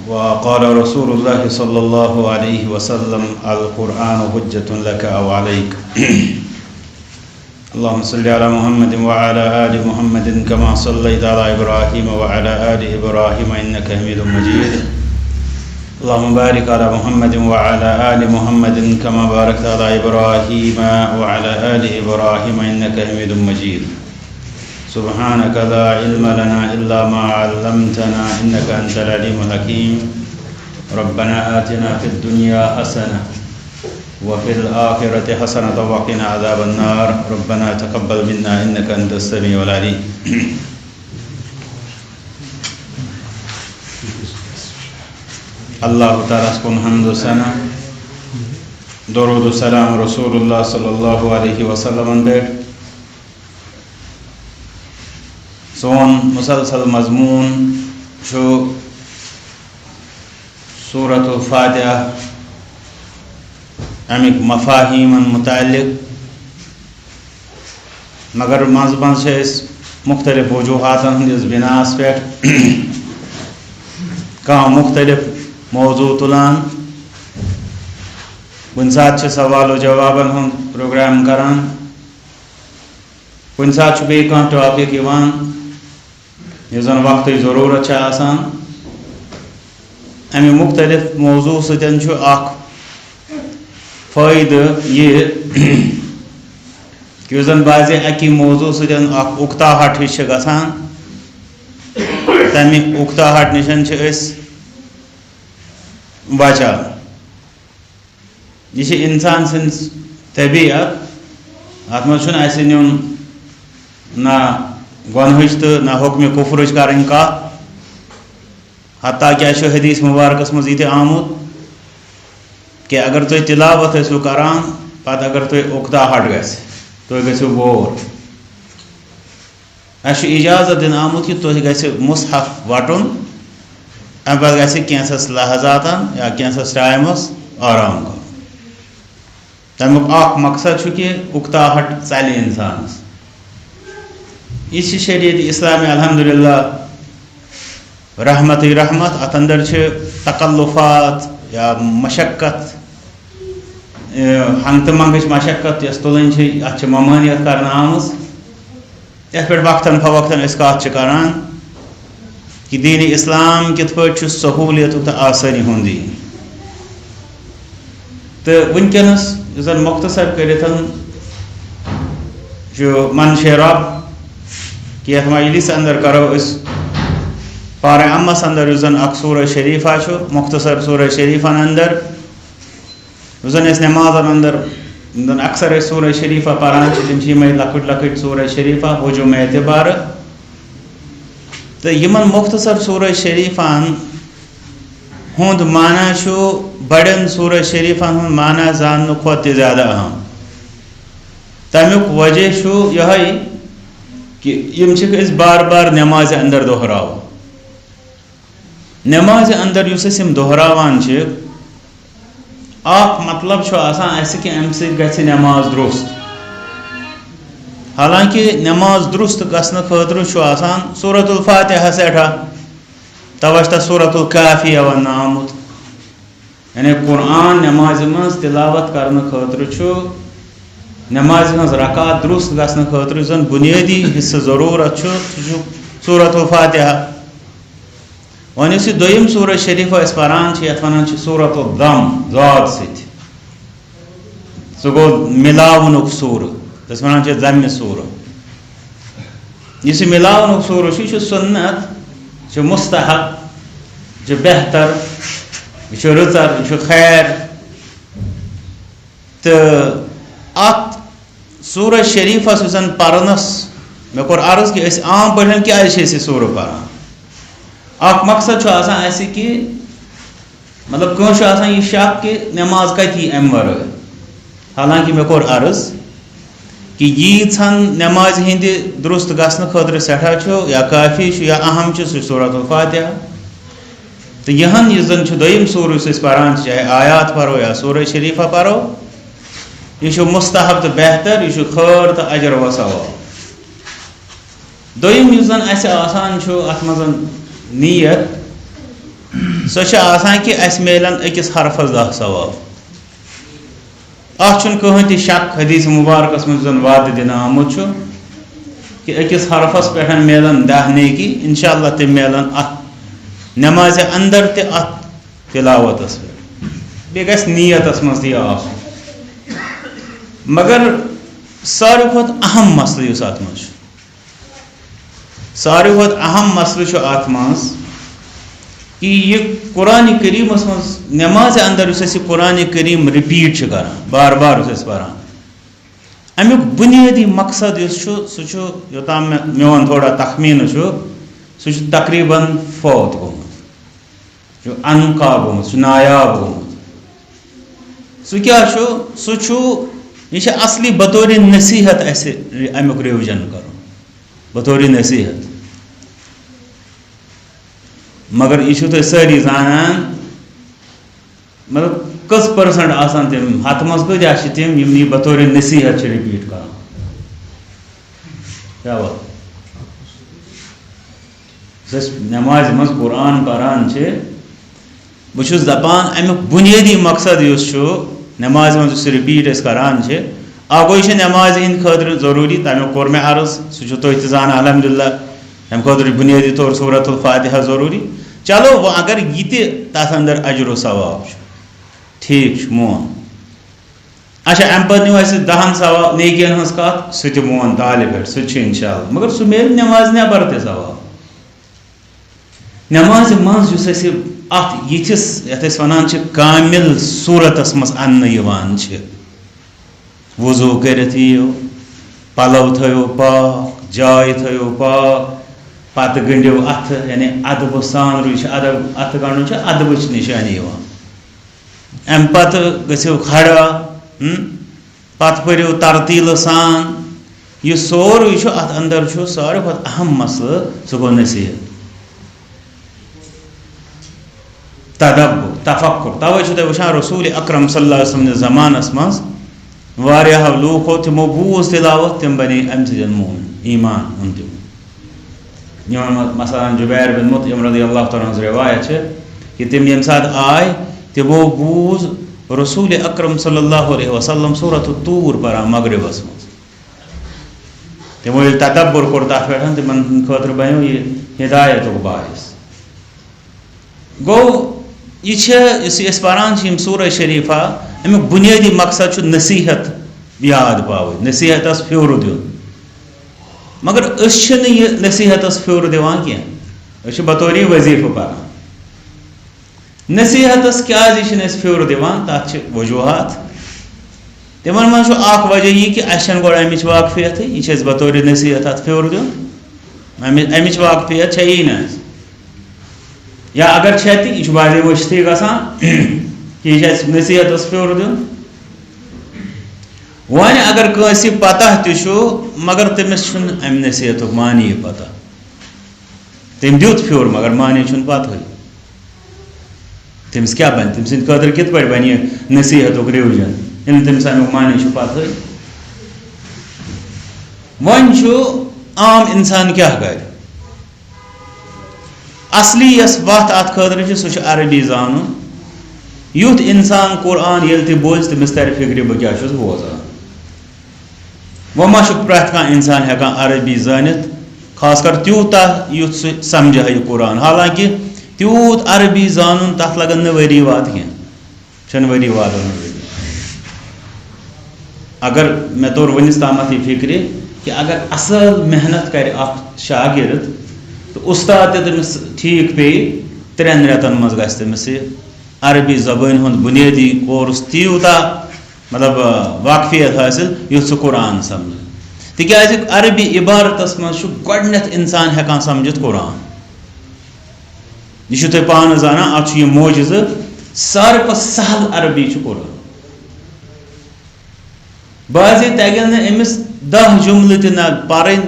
وقال رسول الله صلى الله عليه وسلم القرآن حجة لك أو عليك اللهم صل على محمد وعلى آل محمد كما صليت على إبراهيم وعلى آل إبراهيم إنك حميد مجيد اللهم بارك على محمد وعلى آل محمد كما باركت على إبراهيم وعلى آل إبراهيم إنك حميد مجيد سبحانك لا علم لنا إلا ما علمتنا إنك أنت العليم الحكيم ربنا آتنا في الدنيا حسنة وفي الآخرة حسنة وقنا عذاب النار ربنا تقبل منا إنك أنت السميع العليم الله تعالى سبحانه حمد سنة درود السلام رسول الله صلى الله عليه وسلم بيت سون مسلسل مضمون شو سورة الفاتحة امیک مفاہیم متعلق مگر مذہبن سے مختلف وجوہات ہندس بناس پہ کم مختلف موضوع تلان کن سات سوال و جوابن ہند پروگرام کران کن سات بیٚیہِ کانٛہہ ٹاپک یوان یُس زن وقتٕچ ضروٗرت چھِ آسان امی مختلف موضوع سۭتۍ چھُ اکھ فائدہ یہ کہ زن بعض اکی موضوع سۭتۍ اکھ اُکتاہٹ ہِش چھِ گژھان تَمہِ اُکتاہٹ نِشن چھِ أسۍ بچان یہ چھِ اِنسان سٕنٛز طبیعت اتھ منٛز چھُنہٕ اَسہِ نیُن نہ گۄنہٕچ تہٕ نہ حُکمہِ کُفرٕچ کَرٕنۍ کتھ حتیٰ کہ اَسہِ چھُ حدیث مبارکس منٛز یہِ تہِ آمُت کہ اگر تُہۍ تلاوت ٲسِو کران پتہٕ اگر تُہۍ اُکتاہٹ گژھِ تُہۍ گٔژھِو بور اَسہِ چھُ اِجازت دِنہٕ آمُت کہ تُہۍ گژھِ مُصحف وٹُن اَمہِ پتہٕ گژھِ کینٛژھس لحظاتن یا کینٛژھس ٹایمس آرام کرُن تَمیُک اکھ مقصد چھُ کہ اُکتاہٹ ژَلہِ اِنسانس یہ چھِ شریعت اسلامی الحمدللہ رحمتٕے رحمت اتھ اندر چھِ تکلفات یا مشقت ہنگتہٕ منگٕچ مشقت یۄس تُلٕنۍ چھِ اتھ چھِ ممانعت کرنہٕ آمٕژ یتھ پٮ۪ٹھ وقتاً فوقتاً أسۍ کتھ چھِ کران کہ دین اسلام کِتھ پٲٹھۍ چھُ سہوٗلیت تہٕ آسٲنی ہُنٛد دین تہٕ وٕنکٮ۪نس یُس زن مختصر کٔرِتھ چھُ منشے رب کہ یتھ مجلس اندر کرو أسۍ پارے امس اندر یُس زن اکھ سورہ شریفہ چھُ مختصر سورہ شریفن اندر یُس زن أسۍ نمازن اندر زن اکثر أسۍ سورہ شریفہ پران چھِ تِم چھِ یِمے لۄکٕٹۍ لۄکٕٹۍ سورہ شریفہ ہجوم اعتبار تہٕ یِمن مختصر سورہ شریفن ہُنٛد معنی چھُ بڑٮ۪ن سورہ شریفن ہُنٛد معنی زاننہٕ کھۄتہٕ تہِ زیادٕ اہم تمیُک وجہ چھُ یِہوٚے کہ یِم چھِکھ أسۍ بار بار نمازِ اندر دۄہراوان نمازِ اندر یُس أسۍ یِم دۄہراوان چھِ اکھ مطلب چھُ آسان اَسہِ کہ اَمہِ سۭتۍ گژھِ نماز درُست حالانکہ نماز درُست گژھنہٕ خٲطرٕ چھُ آسان سورۃ الفاتحہ سٮ۪ٹھاہ تَوَے چھِ تَتھ سورۃ الکافیہ وَننہٕ آمُت یعنی قرآن نمازِ منٛز تِلاوت کرنہٕ خٲطرٕ چھُ نمازِ ہٕنٛز رکات درُست گژھنہٕ خٲطرٕ یُس زن بُنیٲدی حصہٕ ضروٗرت چھُ سُہ چھُ سورۃ الفاتحہ وۄنۍ یُس یہِ دوٚیِم سورہ شریفہ أسۍ پران چھِ یتھ ونان چھِ سورۃ الضم ضاد سۭتۍ سُہ گوٚو مِلاونُک سوٗرٕ یَتھ ونان چھِ ضمہِ سوٗرٕ یُس یہِ مِلاونُک سوٗرٕ چھُ یہِ چھُ سُنت یہِ چھُ مستحب یہِ چھُ بہتر یہِ چھُ رٕژر یہِ چھُ خیر تہٕ اتھ سورہ شریفس یُس زن پرنس مےٚ کوٚر عرض کہ أسۍ عام پٲٹھۍ کیازِ چھِ أسۍ یہِ سوٗرٕ پران اکھ مقصد چھُ آسان اَسہِ کہ مطلب کٲنٛسہِ چھُ آسان یہِ شک کہ نماز کتہِ یی امہِ ورٲے حالانکہ مےٚ کوٚر عرض کہ ییٖژہن نمازِ ہِنٛدِ درُست گژھنہٕ خٲطرٕ سٮ۪ٹھاہ چھُ یا کافی چھُ یا اہم چھُ سُہ چھُ سورۃ الفاتحہ تہٕ یِہن یُس زن چھُ دوٚیِم سوٗرٕ یُس أسۍ پران چھِ چاہے آیات پرو یا سورہ شریفہ پرو یہ چھُ مستحب تہٕ بہتر یہ چھُ خٲر تہٕ اجر و ثواب دوٚیِم یُس زن اَسہِ آسان چھُ اتھ منٛز نیت سو آسان کہ اس میلن أکس حرفس 10 ثواب اتھ چھُنہٕ کٕہٕنۍ تہِ شک حدیث مبارکس منٛز زن وعدٕ دِنہٕ آمُت چھُ کہ أکس حرفس پٮ۪ٹھ میلن 10 نیکی انشاءاللہ تِم میلن اتھ نمازِ اندر تہِ اتھ تلاوتس پٮ۪ٹھ بیٚیہِ گژھِ نیتس منٛز تہِ آسُن مگر ساروی کھۄتہٕ اہم مسلہٕ یُس اتھ منٛز چھُ ساروی کھۄتہٕ اہم مسلہٕ چھُ اتھ منٛز کہ یہ قرآن کریمس منٛز نمازِ اندر یُس أسۍ یہِ قرآن کریم رِپیٖٹ چھِ کران بار بار یُس أسۍ پران امیُک بُنیٲدی مقصد یُس چھُ سُہ چھُ یوٚتام میون تھوڑا تخمیٖنہٕ چھُ سُہ چھُ تقریٖباً فوت گوٚمُت چھُ انقا گوٚمُت سُہ چھُ نایاب گوٚمُت سُہ کیٛاہ چھُ سُہ چھُ یہ چھُ اصلی بطورِ نصیحت اسہِ امیُک رِوِجن کرُن بطورِ نصیحت مگر یہ چھُو تُہۍ سٲری زانان مطلب کٔژ پٔرسنٹ آسان تِم ہتھ منٛز کۭتیاہ چھِ تِم یِم یہِ بطورِ نصیحت چھِ رِپیٖٹ کران کیٛاہ وَ یُس أسۍ نمازِ منٛز قرآن پران چھِ بہٕ چھُس دپان امیُک بُنیٲدی مقصد یُس چھُ نمازِ منٛز یُس رِپیٖٹ أسۍ کران چھِ اکھ گوٚو یہِ چھِ نمازِ ہِنٛدِ خٲطرٕ ضروٗری تمیُک کوٚر مےٚ عرض سُہ چھُو تُہۍ تہِ زانان الحمدللہ امہِ خٲطرٕ چھُ بُنیٲدی طور سورۃ الفاتحہ ضروٗری چلو وۄنۍ اگر یہِ تہِ تتھ اندر اجر و ثواب چھُ ٹھیٖک چھُ مون اچھا امہِ پتہٕ نِمو أسۍ 10 ثواب نیکین ہٕنٛز کتھ سُہ تہِ مون تالہِ پٮ۪ٹھ سُہ تہِ چھُ انشاءاللہ مگر سُہ میلہِ نمازِ نٮ۪بر تہِ ثواب نمازِ منٛز یُس اَسہِ اتھ یِتھِس یتھ أسۍ ونان چھِ کامل صوٗرتس منٛز اننہٕ یِوان چھِ وضوٗ کٔرِتھ یِیِو پلو تھٲیِو پاک جاے تھٲیِو پاک پتہٕ گٔنڈِو اتھٕ یعنی ادبہٕ سان چھُ ادب اتھٕ گنڈُن چھُ ادبٕچ نِشٲنی یِوان امہِ پتہٕ گٔژھِو کھڑا پتہٕ پٔرِو ترتیٖلہٕ سان یہِ سورُے چھُ اتھ اندر چھُ ساروی کھۄتہٕ اہم مسلہٕ سُہ گوٚو نصیحت تدبر تفکر توے چھُو تُہۍ وٕچھان رسول اکرم صلی اللہ علیہ وسلم نِس زمانس منٛز واریاہو لوٗکو تِمو بوٗز تِلاوت تِم بنے امہِ سۭتۍ مومن ایمان اوٚن تِمو یِمن منٛز مثلاً جُبیر بن مُطعِم رضی اللہ تعالیٰ ہٕنٛز روایت چھِ کہ تِم ییٚمہِ ساتہٕ آے تِمو بوٗز رسول اکرم صلی اللہ علیہ وسلم سورۃ الطوٗر پران مغربس منٛز تِمو ییٚلہِ تدبر کوٚر تتھ پٮ۪ٹھ تِمن ہٕنٛدِ خٲطرٕ بنیو یہِ ہدایتُک باعث گوٚو یہ یُس أسۍ پران چھِ یِم سورہ شریٖفہ امیُک بُنیٲدی مقصد چھُ نصیحت یاد پاوٕنۍ نصیحتس پھیوٗرٕ دیُن مگر أسۍ چھِنہٕ یہِ نصیحتس پھیوٗرٕ دِوان کینٛہہ أسۍ چھِ بطورِ وظیٖفہٕ پران نصیحتس کیٛازِ چھِنہٕ أسۍ پھیوٗرٕ دِوان تتھ چھِ وجوٗہات تِمن منٛز چھُ اکھ وجہ یہِ کہِ اَسہِ چھنہٕ گۄڈٕ امِچ واقفیتھٕے یہِ چھِ اَسہِ بطورِ نصیحت اتھ پھیوٗرٕ دیُن امِچ واقفیت چھےٚ نہٕ اَسہِ یا اگر چھےٚ تہِ یہِ چھُ واریاہ ؤچھتھٕے گژھان کہِ یہِ چھِ اَسہِ نصیحتس پھیوٗرٕ دیُن وۄنۍ اگر کٲنٛسہِ پتہ تہِ چھُ مگر تٔمِس چھُنہٕ امہِ نصیحتُک معنی پتہ تٔمۍ دیُت پھیوٗر مگر معنی چھُنہٕ پتہٕے تٔمِس کیٛاہ بنہِ تٔمۍ سٕنٛدِ خٲطرٕ کِتھ پٲٹھۍ بنہِ یہِ نصیحتُک رِوِجن ییٚلہِ نہٕ تٔمِس امیُک معنی چھُ پتہٕے وۄنۍ چھُ عام انسان کیٛاہ کرِ اصلی یۄس وتھ اتھ خٲطرٕ چھِ سُہ چھُ عربی زانُن یُتھ انسان قرآن ییٚلہِ تہِ بوزِ تٔمِس ترِ فِکرِ بہٕ کیٛاہ چھُس بوزان وۄنۍ ما چھُ پرٛٮ۪تھ کانٛہہ انسان ہٮ۪کان عربی زٲنِتھ خاص کر تیوٗتاہ یُتھ سُہ سمجھِ ہا یہِ قرآن حالانکہِ تیوٗت عربی زانُن تتھ لگن نہٕ ؤری واد کینٛہہ چھنہٕ ؤری وادن ہُنٛد ؤری اگر مےٚ توٚر وُنِس تامتھ یہِ فِکرِ کہِ اگر اصل محنت کرِ اکھ شاگرد تہٕ اُستاد تہِ تٔمِس ٹھیٖک پیٚیہِ 3 رٮ۪تن منٛز گژھِ تٔمِس یہِ عربی زبٲنۍ ہُنٛد بُنیٲدی کورس تیوٗتاہ مطلب واقفیت حٲصِل یُتھ سُہ قرآن سمجھِ تِکیٛازِ عربی عبارتس منٛز چھُ گۄڈٕنٮ۪تھ انسان ہٮ۪کان سمجھِتھ قرآن یہِ چھُو تُہۍ پانہٕ زانان اتھ چھُ یہِ موجزٕ ساروی کھۄتہٕ سہل عربی چھُ قرآن بعضے تگن نہٕ أمِس 10 جملہٕ تہِ نہ پرٕنۍ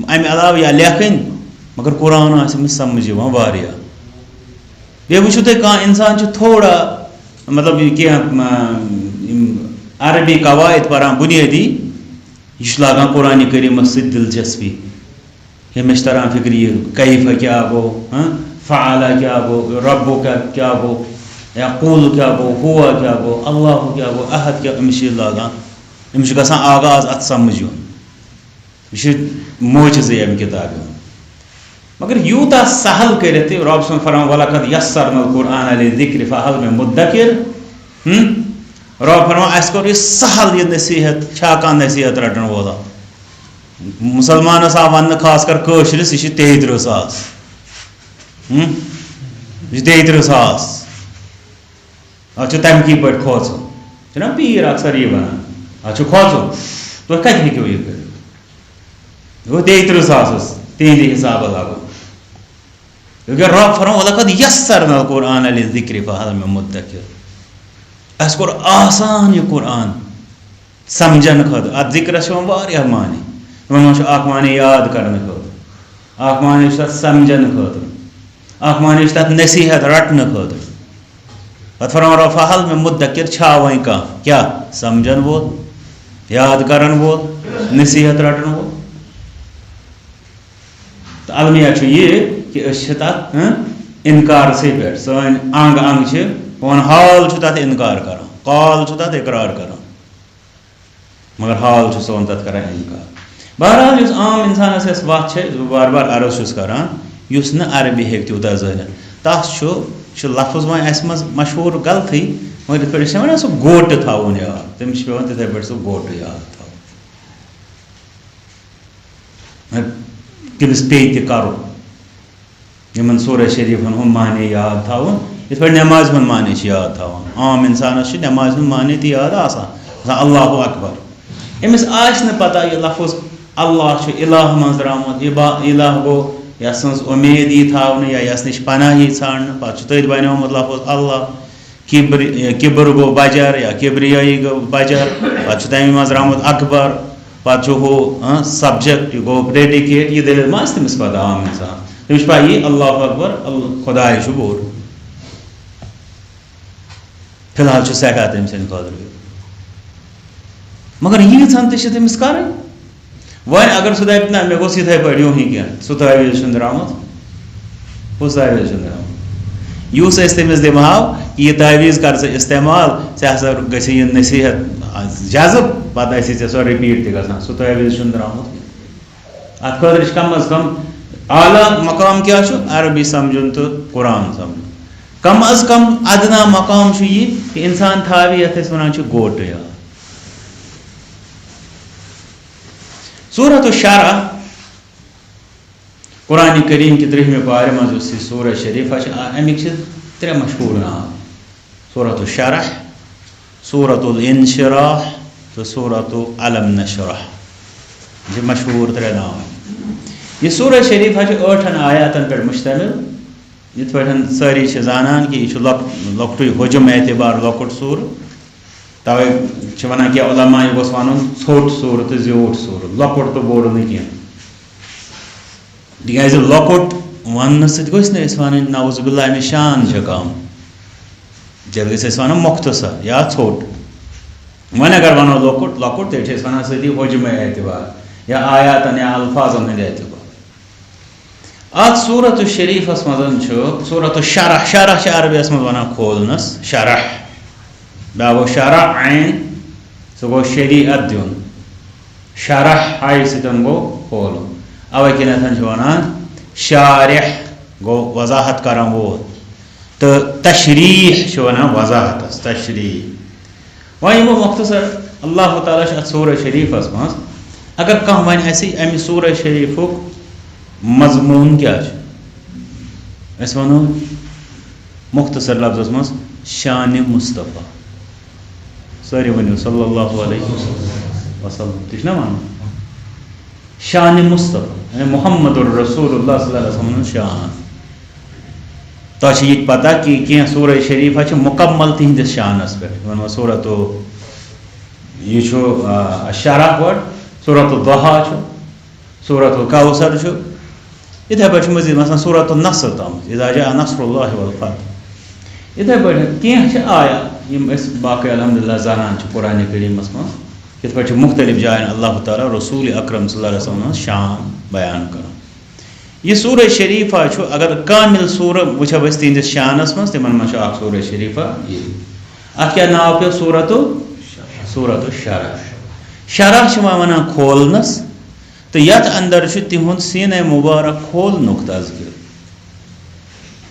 امہِ علاوٕ یا لیکھٕنۍ مگر قرآن آسہِ أمِس سمجھ یِوان واریاہ بیٚیہِ وٕچھِو تُہۍ کانٛہہ اِنسان چھُ تھوڑا مطلب یہِ کینٛہہ عربی قواعد پران بُنیٲدی یہِ چھُ لاگان قرآنِ کریٖمس سۭتۍ دلچسپی ہے مےٚ چھِ تران فِکرِ یہِ کیفہ کیٛاہ گوٚو فعل کیا گو، ربک کیا گو، یقول کیا گو، ہوا کیا گو، اللہ کیا گو، احد کیا، أمس لاگان أمس گژھان آغاز ات سمجھ یُن، یہ موجزے امہِ کتابہِ ہُنٛد. مگر یوٗتاہ سہل کٔرِتھ تہِ رۄب صٲبن فرمان وَلقد یسرنا القرآن للذکر فہل من مدکر. رۄب فرمان اَسہِ کوٚر یہِ سہل یہِ نصیحت. چھا کانٛہہ نصیحت رٹن وولا؟ مسلمانس آو وننہٕ خاص کر کٲشرِس یہِ چھِ 33,000. یہِ چھِ 33,000. اتھ چھُ تمکی پٲٹھۍ کھوژُن. چھُنہ پیٖر اکثر یی ونان اتھ چھُ کھوژُن. تُہۍ کتہِ ہیٚکِو یہِ کٔرِتھ؟ گوٚو 33,000 تِہنٛدِ حسابہٕ لاگو. رب فرمان وَلقد یسرنا القرآن للذکر فہل من مدکر. اَسہِ کوٚر آسان یہِ قرآن سمجھن خٲطرٕ. اتھ ذکرس چھِ یِوان واریاہ معنی. تِمن منٛز چھُ اکھ معنی یاد کرنہٕ خٲطرٕ، اکھ معنی چھُ تتھ سمجھن خٲطرٕ، اکھ معنی چھُ تتھ نصیحت رٹنہٕ خٲطرٕ. پتہٕ فرمان رب فہل من مدکر. چھا وۄنۍ کانٛہہ کیٛاہ سمجھن وول، یاد کرن وول، نصیحت رٹن وول؟ تو المیہ چھُ یہِ کہ أسۍ چھِ تتھ انکارسٕے پٮ۪ٹھ. سٲنۍ انگ انگ چھِ سون حال چھُ تتھ انکار کران، قال چھُ تتھ اقرار کران، مگر حال چھُ سون تتھ کران انکار. بہرحال یُس عام انسانس یۄس وتھ چھِ بار بار عرض چھُس کران، یُس نہٕ عربی ہیٚکہِ تیوٗتاہ زٲنِتھ تتھ چھُ لفظ وۄنۍ اَسہِ منٛز مشہوٗر غلطٕے، مگر یِتھ پٲٹھۍ أسۍ چھِ وَنان سُہ گوٹہٕ تھاوُن یاد. تٔمِس چھُ پیٚوان تِتھَے پٲٹھۍ سُہ گوٹہٕ یاد تھاوُن. کٔمِس پیٚیہِ تہِ کَرُن یِمن سورہ شریٖفن ہُنٛد معنی یاد تھاوُن، یِتھ پٲٹھۍ نٮ۪مازِ ہُنٛد معنی چھِ یاد تھاوان. عام اِنسانس چھُ نٮ۪مازِ ہُنٛد معنی تہِ یاد آسان اللہ اکبر. أمِس آسہِ نہٕ پتہ یہِ لفظ اللہ چھُ الہ منٛز درٛامُت. الہ گوٚو یس سٕنٛز اُمید یی تھاونہٕ یا یس نِش پناہ یی ژھانڈنہٕ، پتہٕ چھُ تٔتھۍ بنیومُت لفظ اللہ. کِبر گوٚو بجر یا کِبریٲیی گوٚو بجر، پتہٕ چھُ تمہِ منٛز درٛامُت اکبر. پتہٕ چھُ ہُہ سبجکٹ یہِ گوٚو پریڈِکیٹ. یہِ دٔلیٖل ما آسہِ تٔمِس پتہ عام انسان. تٔمِس چھِ پاے یی اللہ اکبر، خۄداے چھُ بوٚڑ. فی الحال چھُ سٮ۪ٹھاہ تٔمۍ سٕنٛدِ خٲطرٕ. مگر ییٖژہن تہِ چھِ تٔمِس کرٕنۍ. وۄنۍ اگر سُہ دپہِ نہ مےٚ گوٚژھ یِتھٕے پٲٹھۍ یُن یہِ کینٛہہ، سُہ تعویٖذ چھُنہٕ درٛامُت، کُس تعویٖذ چھُنہٕ درٛامُت؟ یُس أسۍ تٔمِس دِمہو یہِ تعویٖذ کر ژٕ استعمال، ژےٚ ہسا گژھِ یہِ نصیحت جذب، پتہٕ آسی ژےٚ سۄ رِپیٖٹ تہِ گژھان. سُہ تعویٖذ چھُنہٕ درٛامُت کینٛہہ. اتھ خٲطرٕ چھِ کم از کم اعلیٰ مقام کیٛاہ چھُ؟ عربی سمجھُن تہٕ قرآن سمجھُن. کم از کم ادنا مقام چھُ یہِ کہِ انسان تھاوِ یتھ أسۍ ونان چھِ گوٹہٕ یاد. سورۃ الشرح قرآنِ کریم کہِ 30مہِ پارِ منٛز یُس یہِ سورہ شریٖفہ چھِ، امیِکۍ چھِ 3 مشہوٗر ناو: سورۃ الشرح، سورۃ الانشراح تہٕ سورۃ الم نشرح. یہِ چھِ مشہوٗر 3 ناو. یہ سورہ شریٖفہ چھِ 8 آیاتن پٮ۪ٹھ مشتمل. یِتھ پٲٹھۍ سٲری چھِ زانان کہِ یہِ چھُ لۄکٹُے حجم اعتبار لۄکُٹ سوٗرٕ. توے چھِ ونان کینٛہہ علما یہِ گوٚژھ ونُن ژھوٚٹ سوٗرٕ تہٕ زیوٗٹھ سوٗرٕ، لۄکُٹ تہٕ بوٚڑ نہٕ کینٛہہ. تِکیٛازِ لۄکُٹ وننہٕ سۭتۍ گٔژھۍ نہٕ أسۍ وَنٕنۍ نعوذ باللہ اَمِچ شان چھِ کم، تیٚلہِ گٔژھۍ أسۍ وَنُن مختصر یا ژھوٚٹ. وۄنۍ اگر ونو لۄکُٹ لۄکُٹ تیٚلہِ چھِ أسۍ ونان سۭتی حجم اعتبار یا آیاتن یا الفاظن ہٕنٛدۍ اعتبار. اتھ سورۃ الشریٖفس منٛز چھُ سورۃ الشرح. شرح چھِ عربیَس منٛز ونان کھولنس، شرح. بیٛاکھ گوٚو شرح عین، سُہ گوٚو شریعت دیُن. شرح آیہِ سۭتۍ گوٚو کھولُن. اوے کِنٮ۪تھ چھِ ونان شارح گوٚو وضاحت کرن وول، تہٕ تشریح چھِ ونان وضاحتس تشریح. وۄنۍ یِمو مختصر اللہ تعالیٰ چھُ اتھ سورہ شریٖفس منٛز. اگر کانٛہہ ونہِ اَسہِ امہِ سورہ شریٖفُک مضموٗن کیٛاہ چھُ، أسۍ ونو مختصر لفظس منٛز شانہِ مصطفیٰ. سٲری ؤنِو صلی اللہ علیہ وسلم. تہِ چھُنہ ونُن شانہِ مصطفیٰ، یعنی محمد الرسول اللہ صلی اللہ علیہ وسلم ہُنٛد شان. تۄہہِ چھِ یہِ تہِ پتہ کہِ کینٛہہ سورہ شریٖفہ چھِ مُکمل تِہنٛدِس شانس پٮ۪ٹھ. وۄنۍ سورۃ یہِ چھُ شرح گۄڈٕ، سورۃ الضحیٰ چھُ، سورۃ الکوثر چھُ، یِتھے پٲٹھۍ چھُ مٔزیٖد مثلاً سورۃ النصر تامَتھ، اذا جاء نصر اللہ والفتح. یِتھے پٲٹھۍ کینٛہہ چھِ آیات یِم أسۍ باقٕے الحمدللہ زانان چھِ قرآنِ کریٖمس منٛز. یِتھ پٲٹھۍ چھِ مختلف جاین اللہ تعالیٰ رسول اکرم صلی اللہ علیہ وسلم ہٕنٛز شان بیان کران. یہ سورہ شریفہ اگر کامل سورہ وچھو اس تہندس شانس مز تمن من سورہ شریفہ ات کیا ناو پیو سورۃ الشرح. شرح ونان کھولنس تو یت اندر تہند سینہ مبارک کھولنک تذکر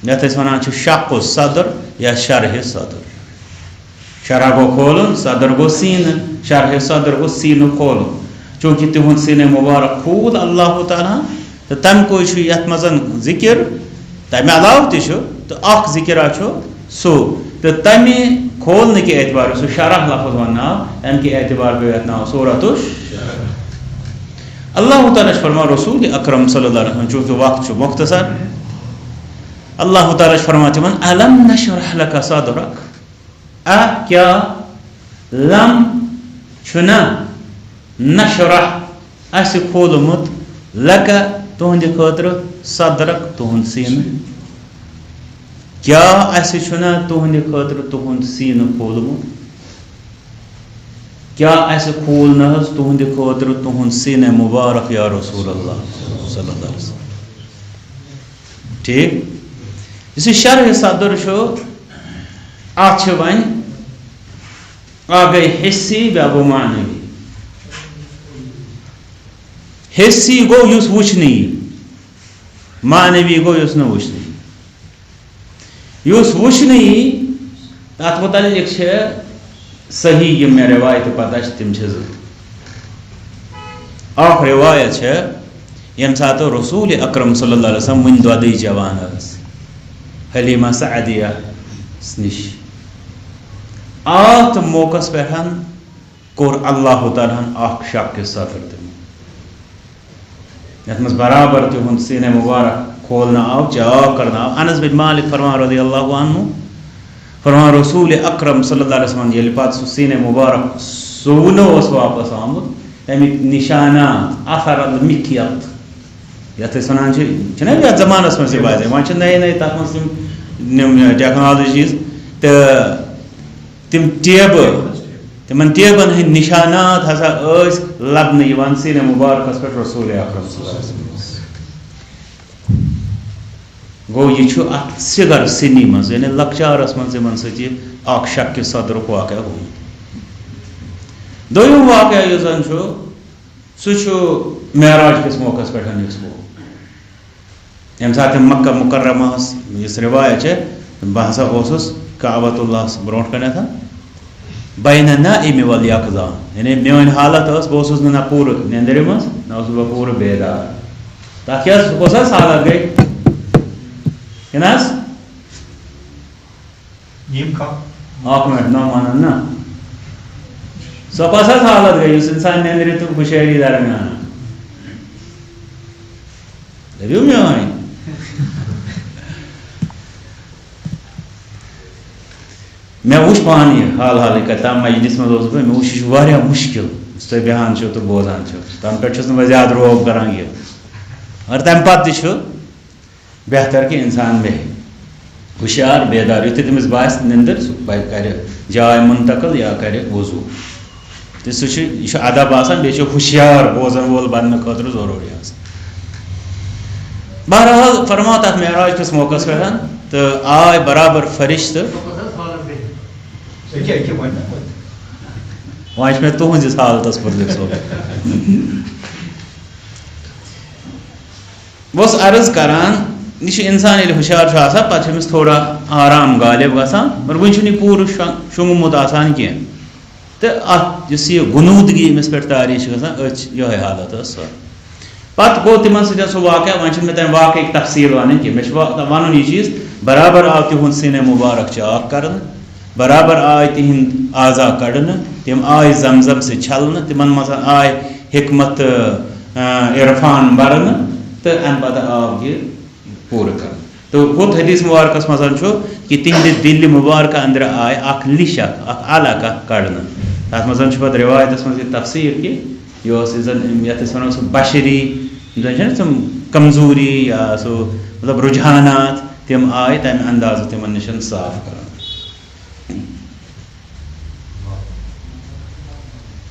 یت ونان شق الصدر یا شرح صدر. شرح گو کھولن، صدر گو سینہ، شرح صدر گو سینہ کھولن. چونکہ تہند سینہ مبارک کھول اللہ تعالیٰ تو تم کو یت مزن ذکر تمہ علاوہ تہ تو اخ ذکر سو تو تمہ کھولنے کے اعتبار سو شرح لفظ وناو ام کے اعتبار پہ یت ناو سورۃ الشرح. اللہ تعالیٰ فرما رسول اکرم صلی اللہ علیہ وسلم چونکہ وقت مختصر اللہ تعالیٰ فرما تمن الم نشرح لک صدرک کیا لم چھنا نشرح اس کھولمت لک تہند خاطر صدرک تہند سینہ کیا اس چھنا تہند خاطر تہند سینہ کھولمت کیا اس کھولنا تہند خاطر تہند سینہ مبارک یا رسول اللہ صلی اللہ علیہ وسلم. ٹھیک اس شرح صدر ات ون گئی حصی بیا گو معنوی. حصی گو یس وچنی، معنوی گو یس نہ وچنی. یس وچنی ات متعلق صحیح یم میں روایت پتہ تم اخ روایت یم سات رسول اکرم صلی اللہ علیہ وسلم ون دودی جوان حلیمہ سعدیہ نش آت موقع پہ کور اللہ تعالیٰ اخ شق صدر تم یت مز برابر تہند سینہ مبارک کھولنا آو چاک کرنا آو. انس بن مالک فرمان رضی اللہ عنہ فرمان رسول اکرم صلی اللہ علیہ وسلم یل پتہ سینہ مبارک سونو واپس آمت تمیک نشانات اثر المکیت یت ونان یتھ زمانس مز یہ باسے وۄنۍ نئے نئے تک مز ٹیکنالوجیز تو تم ٹیبہٕ تمن ٹیبن ہند نشانات ہسا لبنہ سینہ مبارکس پہ رسول اکرم صلی اللہ علیہ وسلم. گو یہ ات صغر سنی مز یعنی لکچارس مز سی اخ شق صدرک واقعہ گومت. دویم واقعہ یس زن سہ معراج کس موقع پہ یس گو یم سات مکہ مکرمہ اس روایت بہ ہسا اوسس کعبۃ اللہ برونٹ کنتھ بین النائم والیقظان یعنی میون حالت بہ اوسس نہ پورٕ نیندرِ مز نہ اوسس بہ پورٕ بیدار. تک کس حالت گئی کن اک منٹ نہ ونان نا سو کس حالت گئی اس انسان نیندرِ تو ہُشیاری درمیان دٔپِو میٲنۍ مے وچھ پان یہ حال حالے تم مجلس مز مے وچھ یہ واریاہ مشکل تُہۍ بیہان چھو تو بوزان چھو تم پہ چھُس نہٕ زیادٕ روب کران یہ مگر تمہِ پتہٕ تہِ چھُ بہتر کہ انسان بیہہِ ہوشیار بیدار یُتھُے تٔمِس باسہِ نِندٕر سُہ کرِ جاے منتقل یا کرِ وضوٗ تہٕ سُہ چھُ یہِ چھُ ادب آسان بیٚیہِ چھُ ہوشیار بوزن وول بننہٕ خٲطرٕ ضروٗری آسان. بہرحال فرماو تتھ معراج کس موقع پہ تو آئے برابر فرشتہ وۄنۍ چھُ مےٚ تُہنٛدِس حالتس مُتعلق سونٛچُن. بہٕ اوسُس عرض کران یہ انسان ییٚلہِ ہوشیار چھُ آسان پتہٕ چھُ أمِس تھوڑا آرام غالب گژھان مگر وٕنہِ چھُنہٕ یہِ پوٗرٕ شۄنٛگمُت آسان کینٛہہ تہٕ اتھ یُس یہِ غنوٗدگی أمِس پٮ۪ٹھ طاری چھِ گژھان أتھۍ یِہوٚے حالت ٲس سۄ. پتہٕ گوٚو تِمن سۭتۍ سُہ واقعہ وۄنۍ چھُنہٕ مےٚ تَمہِ واقعٕکۍ تفصیٖل وَنٕنۍ کینٛہہ مےٚ چھُ وَنُن یہِ چیٖز برابر آو تِہُنٛد سینہ مُبارک چاک کرنہٕ برابر آے تِہنٛدۍ اعضا کڑنہٕ تِم آے زمزم سۭتۍ چھلنہٕ تِمن منٛز آے حکمت عرفان برنہٕ تہٕ اَمہِ پتہٕ آو یہِ پوٗرٕ کرنہٕ. تہٕ ہُتھ حدیث مبارکس منٛز چھُ کہِ تِہنٛدِ دِلہِ مُبارکہ اندرٕ آے اکھ لِش اکھ علق اکھ کڑنہٕ. تتھ منٛز چھُ پتہٕ رِوایتس منٛز یہِ تفصیٖل کہِ یہِ اوس زن یتھ أسۍ ونو سُہ بشری زن چھِ نہ تِم کمزوری یا سُہ مطلب رجحانات تِم آے تمہِ اندازٕ تِمن نِش صاف کران.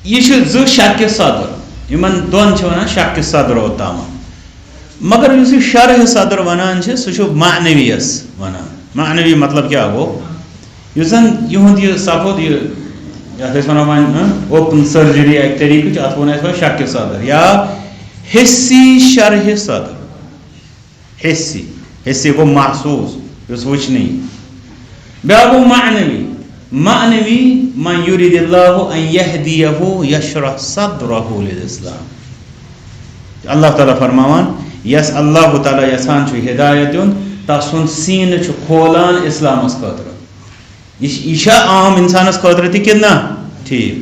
یہ شق صدر یمن دون چھِ ونان شق صدر اوتام مگر اس شرح صدر ونان سہ معنویس ونان. معنوی مطلب کیا گو اس زن یہ سپود یہ اوپن سرجری ایک طریقہ ات ون شک صدر یا حصی شرح صدر. حصی گو محسوس اس وچنی. بیا گو معنوی. معنوی من یرید اللہ ان یہدیہ یشرح صدرہ للاسلام. اللہ تعالیٰ فرماوان یس اللہ تعالیٰ یسان ہدایت دیون تسن سین کھولان اسلامس خاطر. یہ عام انسانس خاطر تہ کن نا ٹھیک.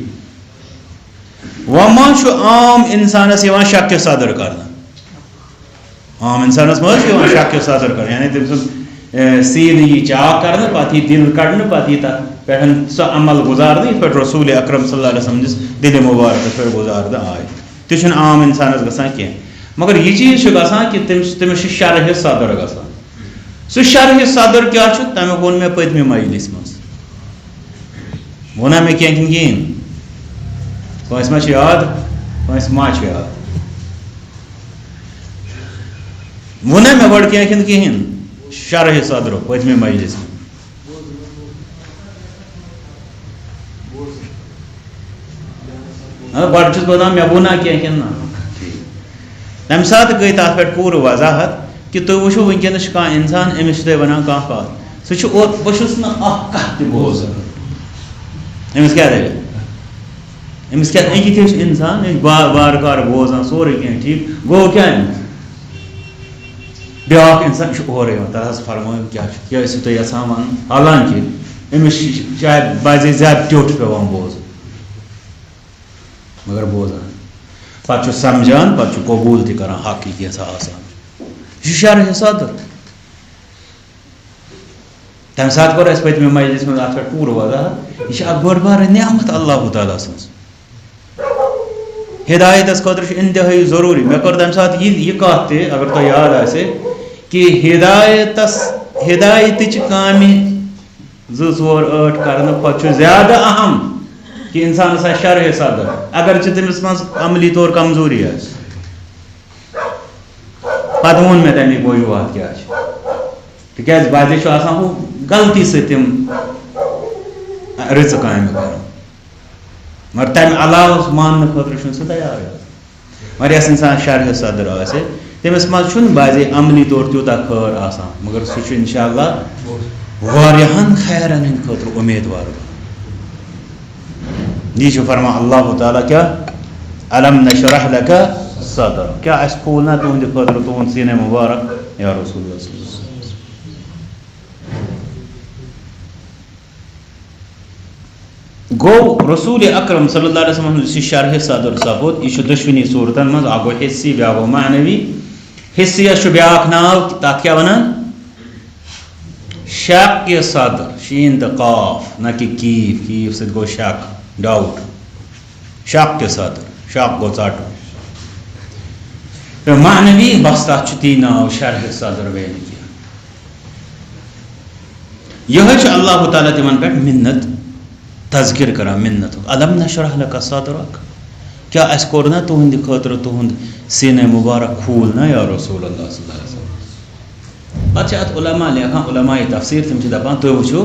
وما عام انسانس شک صدر کرنا. عام انسانس مز شک صدر کر یعنی تم سن سین یہ چاک کرنا پتہ یہ دل کڑنا پتہ یہ تک پہ سہ عمل گزارنا یہ پہ رسول اکرم صلی اللہ علیہ وسلم جس دل مبارک پہ گزارنا آئے تہ عام انسانس گژھان کی. مگر یہ چیز گژھان کہ تمس شرح صدر گژھان. سہ شرح صدر کیا تمیک وون مے پتمہ مجلس مز ونا مے کی کہین کس ما یاد کس ما یاد ونا مے گۄڈٕ کینٛہہ کہین شرح صدر پتمہ مجلس میں. گۄڈٕ چھُس بہٕ دپان مے وونا کینٛہہ نا. تمہ سات گئی تر پہ پور وضاحت کہ تھی وچو ونکس کھانا انسان امس تھی ونان کھانا کت سہ بہس نا کت بوزان امس کیا دل امس کیا اکت انسان بار کار بوزان سورے کھانا ٹھیک گو کیا بیاکھ انسان اورے تر فرمائو کیا تھی یژھان ون حالانکہ امس شاید بازے زیادہ ٹیوٹ پیوان بوزان مگر بوزان پتہ سمجھان پتہ قبول تہ کران حق یہ آسان. یہ شرح صدر. تمہ سات کور اس پتمہ مجلس میں ات پہ پور وضاحت یہ اک بڑ بار نعمت اللہ تعالیٰ سن. ہدایت خاطر انتہائی ضروری. مے کر تمہ سات یہ کت تہ اگر تہ یاد آسے کہ ہدایت کامہ 2-4-8 کرنے پتہ زیادہ اہم کہ انسان سا شرح صدر اگرچہ تمس مز عملی طور کمزوری آس. پتہ وون مے تمیک وجوہات کیا تکیاز بعضے آسان غلطی سے تم رٕژٕ کامہِ کران مگر تمہ علاوہ ماننہٕ خٲطرٕ چھُنہٕ سُہ تیار. مگر یس انسان شرح صدر آسہِ تمس مز چھُنہٕ بعضے عملی طور تیوٗتاہ خٲر آسان مگر سُہ چھُ انشاءاللہ واریاہن خیرن ہٕنٛدِ خٲطرٕ اُمیدوار. یہ فرما اللہ تعالیٰ کیا الم نشرح لک صدر کیا اس کھولنا تہند خاطر تہند سینہ مبارک یا رسول اللہ صلی اللہ علیہ وسلم. گو رسول اکرم صلی اللہ علیہ وسلم شرح صدر سپود یہ دشونی صورتن مز اگو حصی بیا گو معنوی. حصیس بیاکھ ناو تک کیا ونان شک صدر شین تو قاف نہ کہ کیف ست گو شک ڈاؤٹ. شک صدر شک گو ژٹ. معنوی بس تک تی ناو شرح صدر وین کیا. یہ اللہ تعالیٰ تمن پہ منت تذکر کران منت الم نشرح لک صدرک کیا اس کور نا تہند خاطر تہند سینہ مبارک کھولنا یا رسول اللہ صلی اللہ علیہ وسلم. پتہ ات علماء لیکھان علماء تفسیر تم دپان تھی وچھو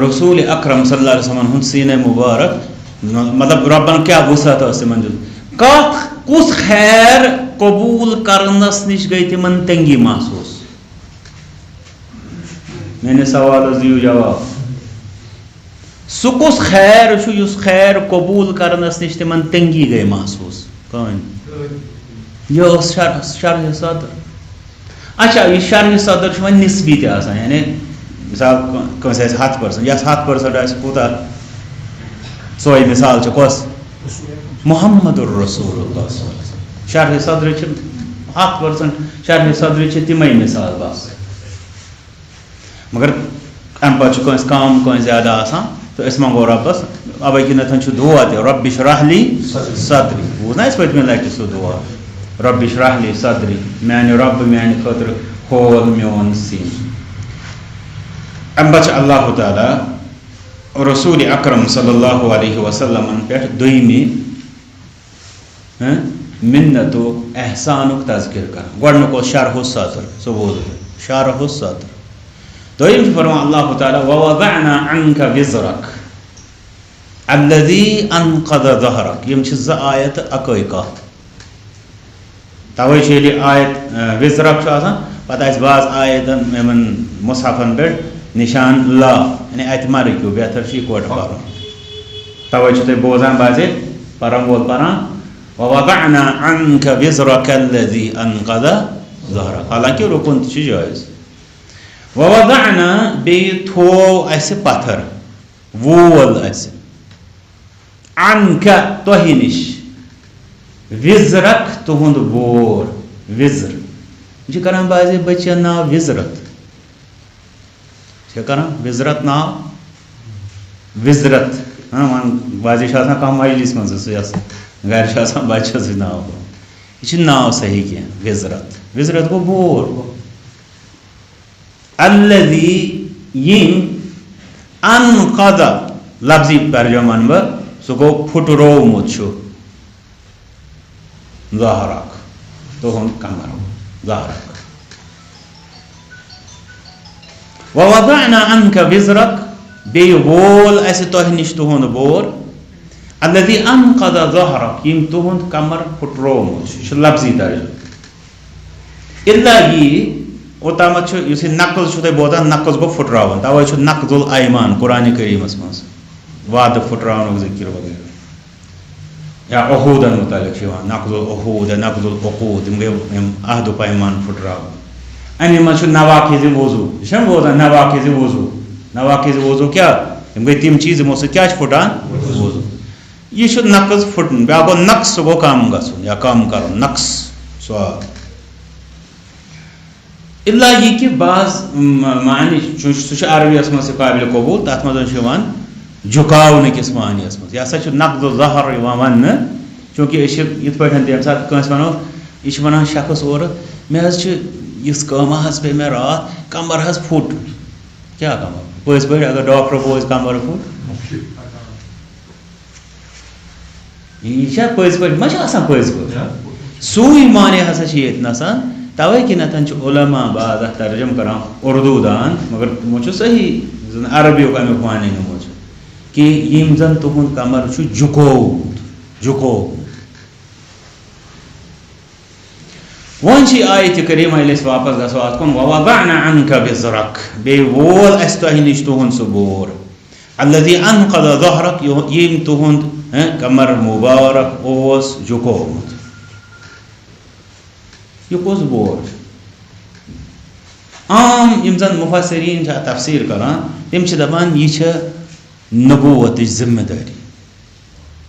رسول اکرم صلی اللہ علیہ وسلم ہند سینہ مبارک مطلب ربن کیا وسعت اس تمن کس خیر قبول کرنس نش گئی تمن تنگی محسوس. میرے سوال دیو جواب. سہ کس خیر اس خیر قبول کرنس نش تمن تنگی گئی محسوس کہین یہ شرح صدر. اچھا یہ شرح صدر وی نسبی تہ آسان یعنی مثال کنس 100% یس 100% آس کوتاہ سوئی مثال کس محمد الرسول اللہ صلی اللہ علیہ وسلم. شرح صدر 100% شرح صدر تمے مثال بس مگر ام پتہ کنس کم کنس زیادہ آسان تو اس منگو ربس اوے کنتھن دعا تہ رب اشرح لی صدری بوزنا اس پتمہ لٹہ سہ دعا رب اشرح لی صدری میانہ رب میانہ خاطر کھول میون سین. ام پتہ اللہ تعالیٰ رسول اکرم صلی اللہ علیہ وسلم پہ دویمی منت و احسان تذکر کر گۄڈنیُک شرح الصدر سُہ بوزو شرح الصدر دوٚیِم چھُ فرمان اللہ تعالیٰ ووضعنا عنك وزرك الذي انقض ظهرك یِم چھِ زٕ آیت تہٕ اَکٲے کَتھ تَوَے چھِ ییٚلہِ آیت وزرک چھُ آسان پَتہٕ آسہِ بعض آیتن یِمن مُصحفن پٮ۪ٹھ نِشان لا یعنی اَتہِ مہ رُکِو بہتر چھُ یِکوٹہٕ پَرُن تَوَے چھُ تُہۍ بوزان باسے پَرن وول پَران ووضعنا عنك وزرك الذي انقض ظهرك حالانکہِ رُکُن تہِ چھُ جٲیز ووضعنا بیٚیہِ تھوو اَسہِ پتھر وول اَسہِ عنك تۄہہِ نِش وزرک تُہُنٛد بور وزر یہِ چھِ کران بازے بچن ناو وزرت چھِ کران وزرت ناو وزرت وۄنۍ بازے چھُ آسان کانٛہہ مجلِس منٛز سُہ یۄس گرِ چھُ آسان بچہِ سُے ناو یہِ چھُنہٕ ناو صحیح کینٛہہ وزرت وزرت گوٚو بور الذی یِم انقض لفظی ترجمہ وَنہٕ بہٕ سُہ گوٚو پھُٹروومُت چھُ ظہرک تُہُنٛد کمر ظہرک ووضعنا عنك وزرک بیٚیہِ وول اَسہِ تۄہہِ نِش تُہُنٛد بور الذی انقض ظہرک یِم تُہُنٛد کمر پھُٹروومُت چھُ یہِ چھُ لفظی ترجمہ الا یی اوتامتھ چھُ یُس یہِ نقٕض چھُو تُہۍ بوزان نقٕض گوٚو پھُٹراوُن تَوَے چھُ نقض الایمان قرآنِ کریٖمس منٛز وعدٕ پھُٹراونُک ذِکر وغیرہ یا عہوٗدن مُتعلق چھُ یِوان نقض العہوٗد یا نقض العقوٗد یِم گٔے یِم عہدٕ پیمان پھُٹراوُن اَمے منٛز چھُ نواقِضِ وضوٗ یہِ چھُنہ بوزان نواقِضِ وضوٗ نواقِضِ وضوٗ کیٛاہ یِم گٔے تِم چیٖز یِمو سۭتۍ کیٛاہ چھُ پھُٹان وضوٗ یہِ چھُ نقٕض پھُٹُن بیٛاکھ گوٚو نقٕص سُہ گوٚو کم گژھُن یا کم کرُن نقٕص سُہ اِلا یہِ کہِ بعض معنی سُہ چھُ عربِیَس منٛز تہِ قٲبلِ قبوٗل تَتھ منٛز چھُ یِوان جُکاونہٕ کِس معنیَس منٛز یہِ ہسا چھُ نقض ظہر یِوان وَننہٕ چوٗنٛکہِ أسۍ چھِ یِتھ پٲٹھۍ تہِ ییٚمہِ ساتہٕ کٲنٛسہِ وَنو یہِ چھِ وَنان شخص اورٕ مےٚ حظ چھِ یِژھ کٲمہ حظ پے مےٚ راتھ کمر حظ پھُٹ کیٛاہ کمر پٔزۍ پٲٹھۍ اگر ڈاکٹر بوزِ کمر پھُٹ یہِ چھا پٔزۍ پٲٹھۍ ما چھِ آسان پٔزۍ پٲٹھۍ سُے معنی ہسا چھِ ییٚتہِ آسان تَوَے کِنٮ۪تھ چھُ علما بعض اَتھ ترجم کران اُردوٗ دان مگر تِمو چھُ صحیح زن عربیُک امیُک معنی نِمُت چھُ کہِ یِم زن تُہُنٛد کمر چھُ جُکوومُت وۄنۍ چھِ یہِ آیتہِ کریٖمہ ییٚلہِ أسۍ واپس گژھو اَتھ کُن ووضعنا عنك وزرک بیٚیہِ وول اَسہِ تۄہہِ نِش تُہُنٛد سُہ بور الذی انقض ظہرک ییٚمۍ تُہُنٛد کمر مُبارک اوس جُکوومُت یہِ کُس بور چھُ عام یِم زن مُفسریٖن چھِ اَتھ تفسیٖر کران تِم چھِ دپان یہِ چھِ نبوتٕچ ذمہٕ دٲری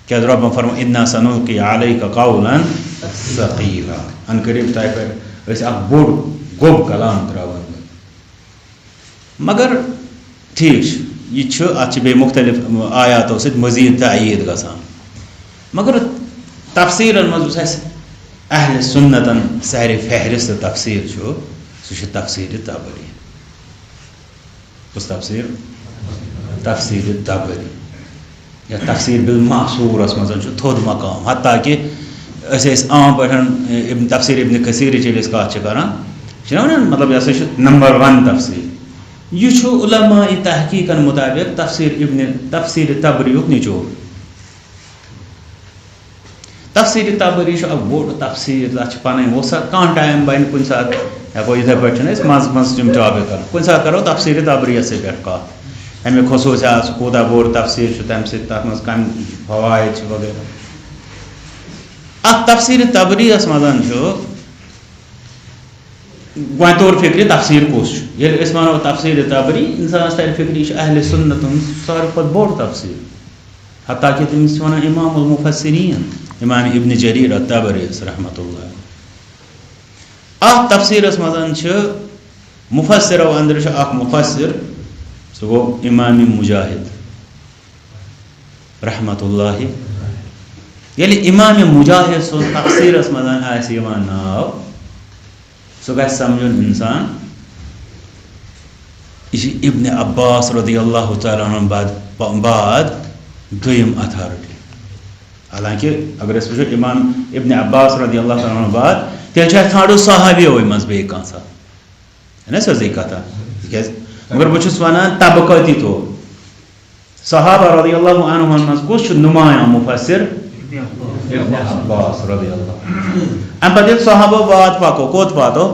کیٛازِ رۄبن فرموو اِنا سنلقی علیک قولا ثقیلا ان قریٖب تۄہہِ پٮ۪ٹھ أسۍ اکھ بوٚڑ گوٚب کلام ترٛاوان مگر ٹھیٖک چھُ یہِ چھُ اَتھ چھِ بیٚیہِ مُختٔلِف آیاتو سۭتۍ مٔزیٖد تاییٖد گژھان مگر تفسیٖرن منٛز یُس اَسہِ اہلِ سُنتن سارِ فہرست تفسیٖر چھُ سُہ چھُ تفسیٖرِ تبری کُس تفسیٖر تفسیٖرِ تبری یا تفسیٖر بالمعصوٗرس منٛز چھُ تھوٚد مقام حتیٰ کہِ أسۍ ٲسۍ عام پٲٹھۍ تفسیٖر ابنِ کثیٖرٕچ ییٚلہِ أسۍ کتھ چھِ کران چھِنہ ونان مطلب یہِ ہسا چھُ نمبر 1 تفسیٖر یہِ چھُ علماء تحقیٖقن مُطابق تفسیٖرِ تبریُک نچوڑ تفسیٖرِ تبری چھُ اکھ بوٚڑ تفسیٖر تَتھ چھِ پنٕنۍ وُسعت کانٛہہ ٹایم بنہِ کُنہِ ساتہٕ ہٮ۪کو یِتھٕے پٲٹھۍ چھِنہٕ أسۍ منٛزٕ منٛزٕ یِم ٹاپِک کران کُنہِ ساتہٕ کرو تفسیٖرِ تبریَسٕے پٮ۪ٹھ کتھ امیُک خصوٗصیات سُہ کوٗتاہ بوٚڑ تفسیٖر چھُ تمہِ سۭتۍ تتھ منٛز کمہِ فوایِد چھِ وغیرہ اتھ تفسیٖرِ تبریَس منٛز چھُ وۄنۍ طور فِکرِ تفسیٖر کُس چھُ ییٚلہِ أسۍ ونو تفسیٖرِ تبری انسانس ترِ فِکرِ یہِ چھُ اہلِ سُنت ہُنٛد ساروی کھۄتہٕ بوٚڑ تفسیٖر حتیٰ کہِ تٔمِس چھِ ونان امام المفسریٖن امام ابنِ جریٖر الطبری رحمتہ اللہ اتھ تفسیٖرس منٛز چھِ مُفسِرو انٛدرٕ چھُ اکھ مُفسِر سُہ گوٚو امامِ مُجاہد رحمتہ اللہ ییٚلہِ امامِ مُجاہد سُنٛد تفسیٖرس منٛز آسہِ یِوان ناو سُہ گژھِ سمجھُن اِنسان یہِ چھِ ابنِ عباس رضی اللہ تعالیٰ عنہ بعد دوٚیِم اتھارٹی حالانکہ اگر اس وچھو امام ابن عباس رضی اللہ تعالیٰ عنہ بعد تیل چھا ژھانڈو صحابیو مز بیٚیہِ کانٛہہ سا ہے سیٚودٕے کتھا تِکیٛازِ مگر بہٕ چھُس ونان طبقٲتی طور صحابہ رضی اللہ عنہُمن منٛز کُس چھُ نمایاں مفسر ابن عباس رضی اللہ امہِ پتہٕ ییٚلہِ صحابو بعد پکو کوٚت واتو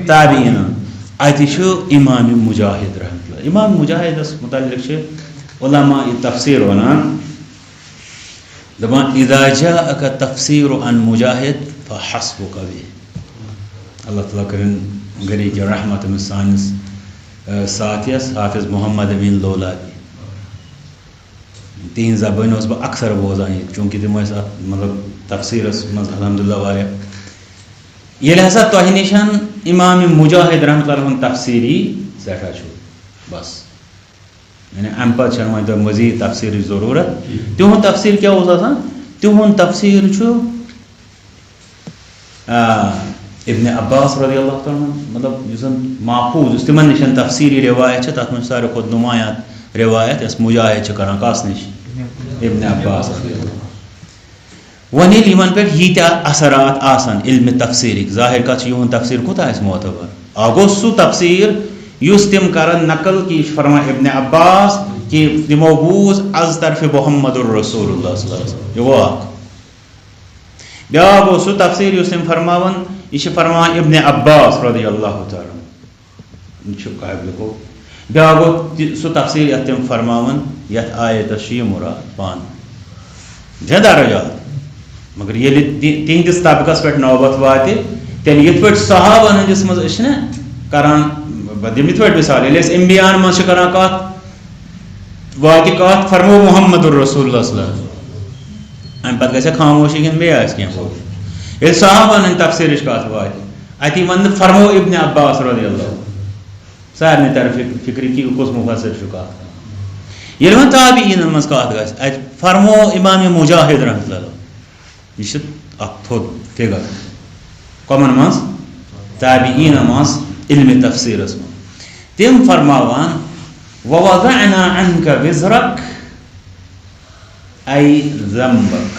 تابعیٖنن اتہِ چھُ امام مجاہد رحمۃ اللہ امام مجاہدس متعلق چھِ علماء تفسیر ونان دپان اذا جاءك تفسیر عن مجاہد فحسبك به اللہ تعالیٰ کرن گری کی رحمت سانس ساتھیس حافظ محمد امین لولابی تہذ زبان بہ اکثر بوزان یہ چونکہ تم مطلب تفسیرس مز الحمدللہ واریاہ ییٚلہِ ہسا تۄہہِ نِشن امام مجاہد رحمۃ اللہ ہُنٛد تفسیری سٮ۪ٹھاہ چھُ بس یعنی امہِ پتہٕ چھنہٕ وۄنۍ تۄہہِ مزیٖد تفسیرٕچ ضروٗرت تِہُنٛد تفسیٖر کیٛاہ اوس آسان تِہُنٛد تفسیٖر چھُ ابن عباس رضی اللہ تعالیٰ مطلب یُس زن محفوظ یُس تِمن نِش تفسیری روایت چھِ تتھ منٛز چھِ ساروی کھۄتہٕ نمایاں روایت یۄس مجاہد چھِ کران کس نِش ابن عباس رضی اللہ وۄنۍ ییٚلہِ یِمن پٮ۪ٹھ ییٖتیاہ اثرات آسان علمِ تفسیٖرٕکۍ ظٲہِر کتھ چھِ یِہُنٛد تفسیٖر کوٗتاہ آسہِ معتبر اکھ گوٚو سُہ تفسیٖر یُس تِم کرن نقل کہ یہ فرمان ابن عباس کہ تمو بوز از طرف محمد الرسول اللہ صلی اللہ علیہ وسلم یہ گو اکھ بیاکھ گوٚو سُہ تفسیٖر یُس تِم فرماون یہ چھِ فرمان ابن عباس رضی اللہ تعالیٰ یہ چھُ قابل گوٚو بیاکھ گوٚو سُہ تفسیٖر یتھ تِم فرماون یتھ آیتس چھُ یہِ مُراد پانہٕ چھا درجات مگر ییٚلہِ تِہنٛدِس طبقس پٮ۪ٹھ نوبت واتہِ تیٚلہِ یِتھ پٲٹھۍ صحابن ہٕنٛدِس منٛز أسۍ چھِنہ کران بہٕ دِمہٕ یِتھ پٲٹھۍ مثال ییٚلہِ أسۍ انبیاہن منٛز چھِ کران کتھ واتہِ کتھ فرمو محمد الرسول اللہ صلی اللہ علیہ وسلم امہِ پتہٕ گژھِ خاموشی کِنہٕ بیٚیہِ آسہِ کینٛہہ بوٚڑ ییٚلہِ صحابن ہٕنٛدۍ تفسیٖرٕچ کتھ واتہِ اتی ونہٕ فرمو ابن عباس رضی اللہ سارنٕے طرف فکرِ کہ کُس مفسر چھُ کتھ کران ییٚلہِ وۄنۍ تابعیٖنن منٛز کتھ گژھِ اتہِ فرمو امام مجاہد رحمۃ اللہ یہ چھُ اکھ تھوٚد فِگر کۄمن منٛز تابعیٖنن منٛز علمِ تفسیٖرس منٛز تِم فرماوان ووضعنا عنك وزرك اي ذنبك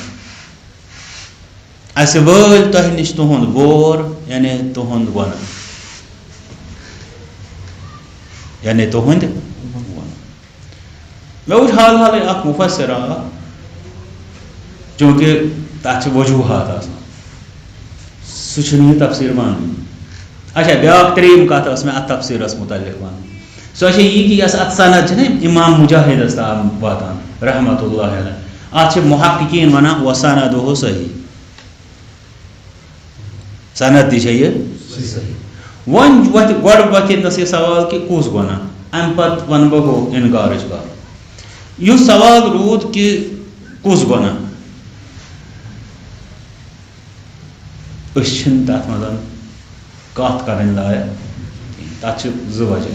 اسہِ وٲلۍ تۄہہِ نِش تُہُنٛد بور یعنی تُہُنٛد گۄناہ یعنی تُہُنٛدۍ گۄناہ مےٚ وٕچھ حال حالٕے اکھ مُفسر اکھ چوٗنٛکہِ تتھ چھِ وجوٗہات آسان سُہ چھُنہٕ یہِ تفسیٖر مانٲنی اچھا بیاکھ ترٛیٚیِم کتھ ٲس مےٚ اتھ تفسیٖرس مُتعلق ونٕنۍ سۄ چھےٚ یہِ کہِ یۄس اتھ سند چھِ نہ امام مجاہدس تام واتان رحمۃ اللہ علیہ اتھ چھِ محققیٖن ونان وسندُہ صحیح سند تہِ چھےٚ یہِ وۄنۍ گۄڈٕ وۄتھِ ییٚتنس یہِ سوال کہِ کُس گۄناہ امہِ پتہٕ ونہٕ بہٕ ہُہ انکارٕچ کتھ یُس سوال روٗد کہِ کُس گۄناہ أسۍ چھِنہٕ تتھ منٛز کتھ کرٕنۍ لایق تتھ چھِ زٕ وجہ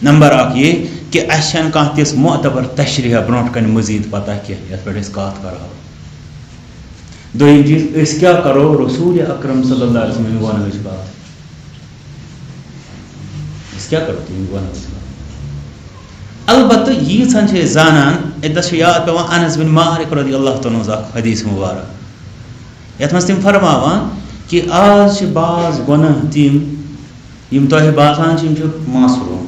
نمبر اکھ یہِ کہ اَسہِ چھنہٕ کانٛہہ تِژھ معتبر تشریح برونٛٹھ کنہِ مزیٖد پتہ کینٛہہ یتھ پٮ۪ٹھ أسۍ کتھ کرہو دوٚیِم چیٖز أسۍ کیٛاہ کرو رسوٗلِ اکرم صلی اللہ علیہ وسلم گۄنہٕچ کتھ أسۍ کیٛاہ کرو تِہنٛدِ گۄنہٕچ کتھ البتہ ییٖژہن چھِ أسۍ زانان اتنس چھُ یاد پیٚوان انس بن مالک رضی اللہ تعالیٰ ہُنٛز اکھ حدیث مبارک یتھ منٛز تِم فرماوان کہ آز چھِ بعض گۄناہ تِم یِم تۄہہِ باسان چھِ یِم چھِ معصوٗم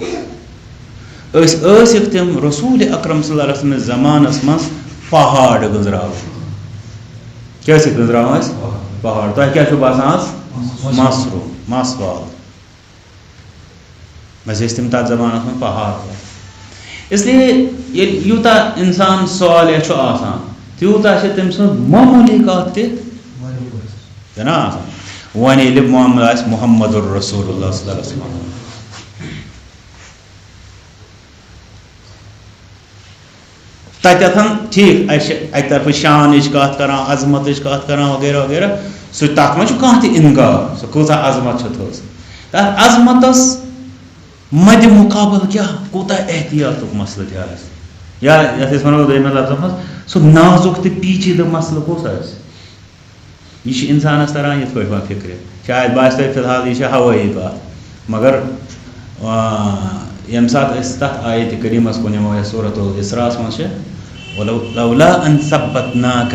ٲسِکھ تِم رسوٗلِ اکرم صلی اللہ علیہ وسلم زمانس منٛز پہاڑ گٔنٛزراوان کیٛاہ ٲسِکھ گٔنٛزراوان أسۍ پہاڑ تۄہہِ کیٛاہ چھُو باسان آز معصوٗم مس وال بس ٲسۍ تِم تتھ زمانس منٛز پہاڑ اس لیے ییٚلہِ یوٗتاہ انسان صالح چھُ آسان تیوٗتاہ چھِ تٔمۍ سٕنٛز معموٗلی کتھ تہِ چھنا آسان وۄنۍ ییٚلہِ معاملہٕ آسہِ محمد الرسول اللہ صلی اللہ علیہ وسلم تتٮ۪تھن ٹھیٖک اَسہِ چھِ اَکہِ طرفہٕ شانٕچ کتھ کران عظمتٕچ کتھ کران وغیرہ وغیرہ سُہ تتھ منٛز چھُ کانٛہہ تہِ انکار سۄ کۭژاہ عظمت چھِ تھٔز تتھ عظمتس مدِ مُقابل کیٛاہ کوٗتاہ احتیاطُک مسلہٕ تہِ آسہِ یا یتھ أسۍ ونو دوٚیمہِ لفظس منٛز سُہ نازُک تہٕ پیچیٖدٕ مسلہٕ کُس آسہِ یہ چھِ انسانس تران یِتھ پٲٹھۍ وۄنۍ فکرِ شاید باسہِ تۄہہِ فی الحال یہِ چھِ ہوٲیی کتھ مگر ییٚمہِ ساتہٕ أسۍ تتھ آیتہِ کریٖمس کُن نِمو یۄس سورۃ الاسراء ہس منٛز چھِ لولا ان ثبتناک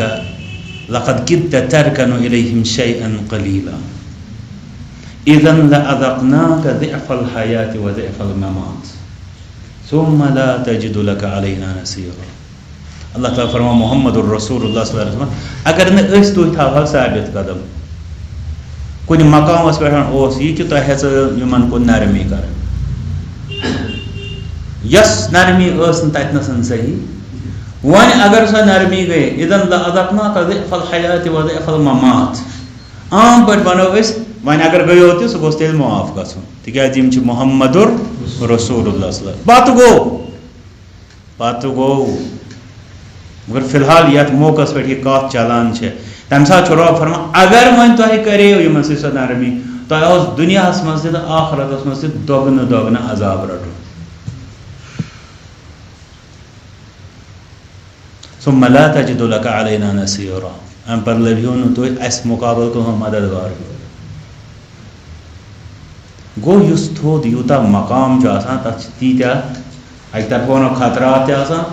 لقد كدت تركن إليهم شيئا قليلا إذا لأذقناك ضعف الحياة وضعف الممات ثم لا تجد لك علينا نصيرا. اللہ تعالیٰ فرما محمد الرسول اللہ صلی اللہ علیہ وسلم اگر نہ اس تو تھا ثابت قدم کن مقامس پہ یہ کہ تہ یمن کو نرمی کر یس نرمی تتنسن صحیح ون اگر سو نرمی گئی اذن لأذقناک ضعف الحیات وضعف الممات عام پہ ونو ون اگر گیو تہ سہ گوس تیل معاف گھن تکیاز یم چھ محمد رسول اللہ صلی اللہ علیہ وسلم پتہ گو مگر فی الحال یت موقع پہ یہ کت چلان تمہ سات رب فرما اگر ون تہ کریو یمن سی سو نرمی تہ دنیا مز تہ آخرتس مز تہ دگنہ دگنہ عذاب رٹو ثم لا تجد لك علينا نصيرا ام پر لبیو نہ تہ اس مقابل کو مددگار گو یس تھود یوتا مقام جو آسان تک تیتیا اک طرف ونو خطرات آسان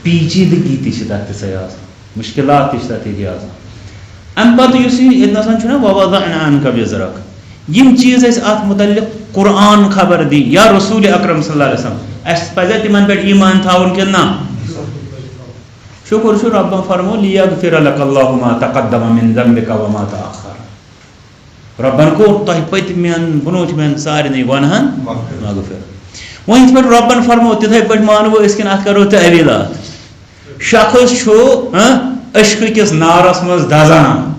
پیچیدگی تہ تک سے آسان مشکلات تہ تھی آسان ام پتہ یس اتنا چھنا ووضعنا عنك وزرك یم چیز اس ات متعلق قرآن خبر دی یا رسول اکرم صلی اللہ علیہ وسلم اس پزہ تمن پہ ایمان تھاون کہ نہ شکر شو رب فرمو لیغفر لك الله ما تقدم من ذنبك وما تاخر ربن کو تہ پتمین بنوٹ من سارے گنہن مغفر ون پہ ربن فرمو تتھے پہ مانو اس کن ات کرو تعویلات شخص چھو عشق کس نارس مز دزان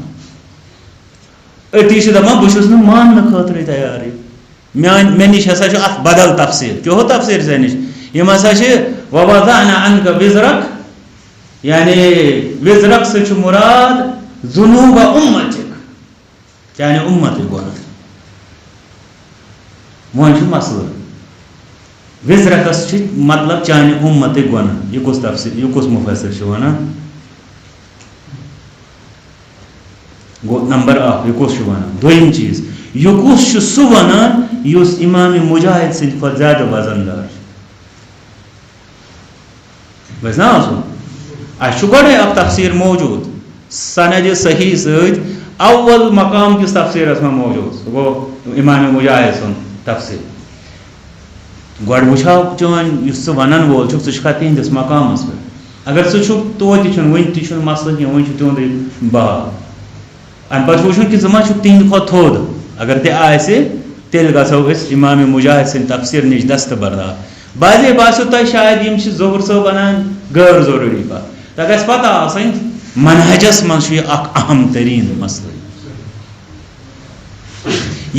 اتی دپان بہس نا ماننے خاطر تیار مے نش ہسا ات بدل تفسیر کیا ہو تفسیر ژے نش یم ہسا ووضعنا عنك وزرك یعنی وزرک سے مراد ذنوب امتک یعنی امت گناہ وہ مسئلہ وزرکس مطلب چانہ امت گناہ یہ کس تفسیر یہ کس مفسر ونان گو نمبر اخ یہ کس ونان دویم چیز یہ کس سہ ونان اس امام مجاہد سند کھت زیادہ وزندار بس نا گوڑے اب تفسیر موجود سند صحیح ست اول مقام کس تفسیرس میں موجود گو امام مجاہد سن تفسیر گوڑ وچھاو چون اس ونان وول چھ ژٕ تہندس مقامس پہ اگر ژٕ چھُکھ توتہِ چھُنہٕ وٕنہِ تہِ چھُنہٕ مسلہٕ کینٛہہ وٕنہِ چھُ تِہُنٛدُے باب امہِ پتہٕ وٕچھُن کہِ ژٕ ما چھُکھ تِہنٛدِ کھۄتہٕ تھوٚد اگر تہِ آسہِ تیٚلہِ گژھو أسۍ امام مجاہد سٕنٛدِ تفسیر نِش دستبردار بعضے باسیو تۄہہِ شاید یِم چھِ ظہوٗر صٲب ونان غٲر ضروٗری کتھ تۄہہِ گژھِ پتہ آسٕنۍ منہجس منٛز چھُ یہِ اکھ اہم تریٖن مسلہٕ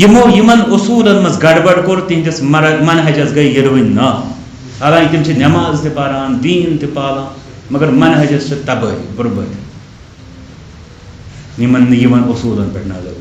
یمو یمن اصوٗلن منٛز گڑبڑ کوٚر تِہنٛدِس منہجس گٔے یِروٕنۍ نا حالانکہِ تِم چھِ نٮ۪ماز تہِ پران دیٖن تہِ پالان مگر منہجس چھِ تبٲہی بربٲدی یمن نہٕ یمن اصوٗلن پٮ۪ٹھ نظر